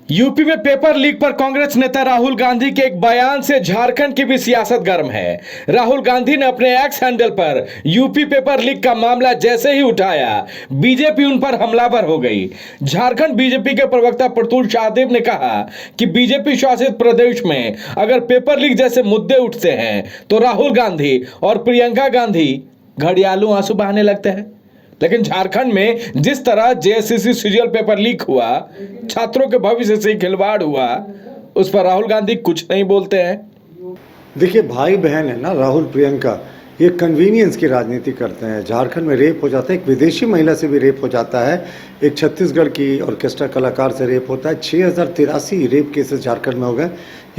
UP में paper leak पर कांग्रेस नेता राहुल गांधी के एक बयान से झारखंड की भी सियासत गर्म है। राहुल गांधी ने अपने एक्स हैंडल पर यूपी पेपर लीक का मामला जैसे ही उठाया, बीजेपी उन पर हमलावर हो गई। झारखंड बीजेपी के प्रवक्ता प्रतुल शाहदेव ने कहा कि बीजेपी शासित प्रदेश में अगर पेपर लीक जैसे मुद्दे उठते हैं तो राहुल गांधी और प्रियंका गांधी घड़ियालू आंसू बहाने लगते हैं। लेकिन झारखंड में जिस तरह जेएससीसी सीजीएल पेपर लीक हुआ, छात्रों के भविष्य से खिलवाड़ हुआ, उस पर राहुल गांधी कुछ नहीं बोलते हैं। देखिए, भाई बहन है ना, राहुल प्रियंका, ये कन्वीनियंस की राजनीति करते हैं। झारखंड में रेप हो जाता है, एक विदेशी महिला से भी रेप हो जाता है, एक छत्तीसगढ़ की ऑर्केस्ट्रा कलाकार से रेप होता है। 6083 रेप केसेस झारखंड में हो गए।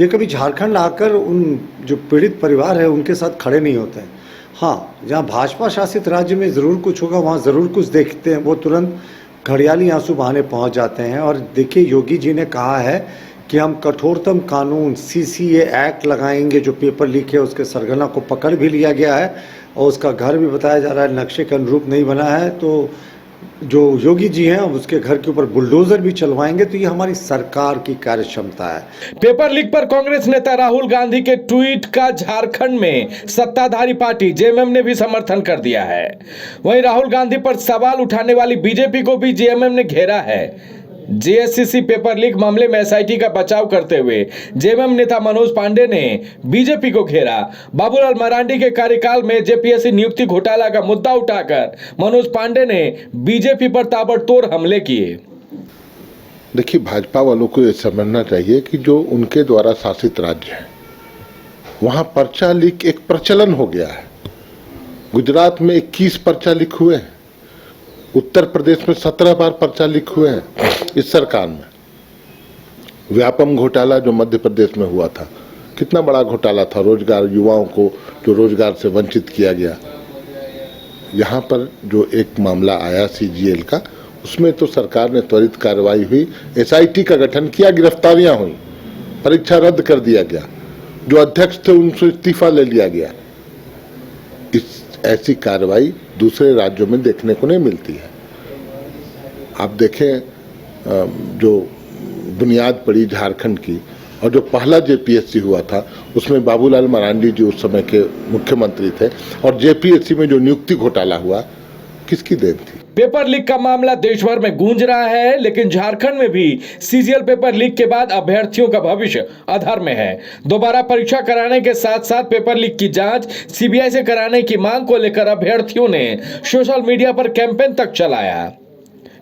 ये कभी झारखंड आकर उन जो पीड़ित परिवार है उनके साथ खड़े नहीं होते हैं। हाँ, जहाँ भाजपा शासित राज्य में ज़रूर कुछ होगा, वहाँ ज़रूर कुछ देखते हैं, वो तुरंत घड़ियाली आंसू बहाने पहुँच जाते हैं। और देखिए, योगी जी ने कहा है कि हम कठोरतम कानून सीसीए एक्ट लगाएंगे। जो पेपर लीक है उसके सरगना को पकड़ भी लिया गया है और उसका घर भी बताया जा रहा है नक्शे के अनुरूप नहीं बना है, तो जो योगी जी हैं उसके घर के ऊपर बुलडोजर भी चलवाएंगे। तो ये हमारी सरकार की कार्यक्षमता है। पेपर लीक पर कांग्रेस नेता राहुल गांधी के ट्वीट का झारखंड में सत्ताधारी पार्टी जेएमएम ने भी समर्थन कर दिया है। वहीं राहुल गांधी पर सवाल उठाने वाली बीजेपी को भी जेएमएम ने घेरा है। जेएससीसी पेपर लीक मामले में एसआईटी का बचाव करते हुए जेएमएम नेता मनोज पांडे ने बीजेपी को घेरा। बाबूलाल मरांडी के कार्यकाल में जेपीएससी नियुक्ति घोटाला का मुद्दा उठाकर मनोज पांडे ने बीजेपी पर ताबड़तोड़ हमले किए। देखिए, भाजपा वालों को यह समझना चाहिए कि जो उनके द्वारा शासित राज्य है वहां पर्चा लीक एक प्रचलन हो गया है। गुजरात में 21 पर्चा लीक हुए हैं, उत्तर प्रदेश में 17 बार पर्चा लीक हुए हैं। इस सरकार में व्यापम घोटाला जो मध्य प्रदेश में हुआ था, कितना बड़ा घोटाला था, रोजगार, युवाओं को जो रोजगार से वंचित किया गया। यहाँ पर जो एक मामला आया सीजीएल का, उसमें तो सरकार ने त्वरित कार्रवाई हुई, एसआईटी का गठन किया, गिरफ्तारियां हुई, परीक्षा रद्द कर दिया गया, जो अध्यक्ष थे उनसे इस्तीफा ले लिया गया। ऐसी कार्रवाई दूसरे राज्यों में देखने को नहीं मिलती है। आप देखें, जो बुनियाद पड़ी झारखंड की, और जो पहला जेपीएससी हुआ था उसमें बाबूलाल मरांडी जी उस समय के मुख्यमंत्री थे, और जेपीएससी में जो नियुक्ति घोटाला हुआ, किसकी देन थी? पेपर लीक का मामला देश भर में गूंज रहा है, लेकिन झारखंड में भी सीजीएल पेपर लीक के बाद अभ्यर्थियों का भविष्य अधर में है। दोबारा परीक्षा कराने के साथ साथ पेपर लीक की जांच सीबीआई से कराने की मांग को लेकर अभ्यर्थियों ने सोशल मीडिया पर कैंपेन तक चलाया।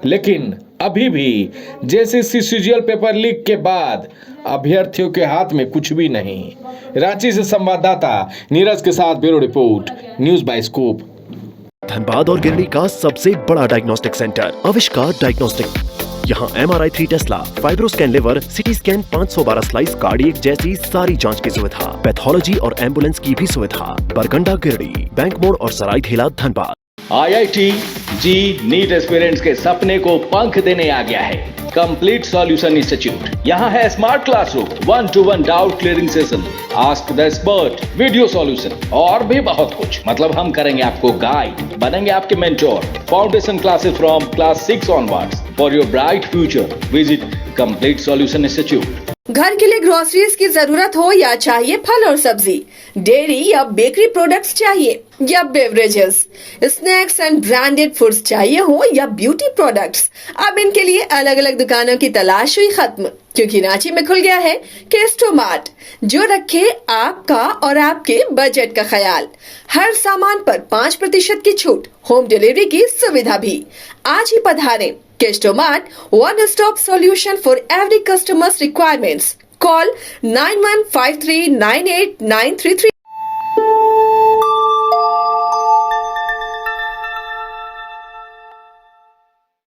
लेकिन अभी भी जेएससीसी सीजीएल पेपर लीक के बाद अभ्यर्थियों के हाथ में कुछ भी नहीं। रांची से संवाददाता नीरज के साथ bureau report, news by scoop. Dhanbad और गिरिडीह का सबसे बड़ा डायग्नोस्टिक सेंटर आविष्कार डायग्नोस्टिक। यहाँ MRI 3 tesla, fibroscan liver, city scan 512 slice cardiac जैसी सारी जांच की सुविधा, पैथोलॉजी और एम्बुलेंस की भी सुविधा। बरगंडा गिरिडीह, बैंक मोड़ और सराय ठेला धनबाद। IIT जी नीट एस्पिरेंट्स के सपने को पंख देने आ गया है कंप्लीट सॉल्यूशन इंस्टीट्यूट। यहाँ है smart classroom, 1-to-1 doubt clearing session, ask the expert, video solution और भी बहुत कुछ। मतलब हम करेंगे आपको गाइड, बनेंगे आपके mentor. Foundation classes from class 6 onwards for your bright future. Visit complete solution institute. घर के लिए ग्रोसरीज की जरूरत हो या चाहिए फल और सब्जी, डेयरी या बेकरी प्रोडक्ट्स चाहिए या beverages, snacks and branded foods चाहिए हो या ब्यूटी प्रोडक्ट्स, अब इनके लिए अलग अलग दुकानों की तलाश हुई खत्म, क्योंकि रांची में खुल गया है केस्टोमार्ट, जो रखे आपका और आपके बजट का ख्याल। हर सामान पर 5% की छूट, होम डिलीवरी की सुविधा भी। आज ही पधारें केस्टोमार्ट, one stop solution for every customer's requirements. Call 9153989933.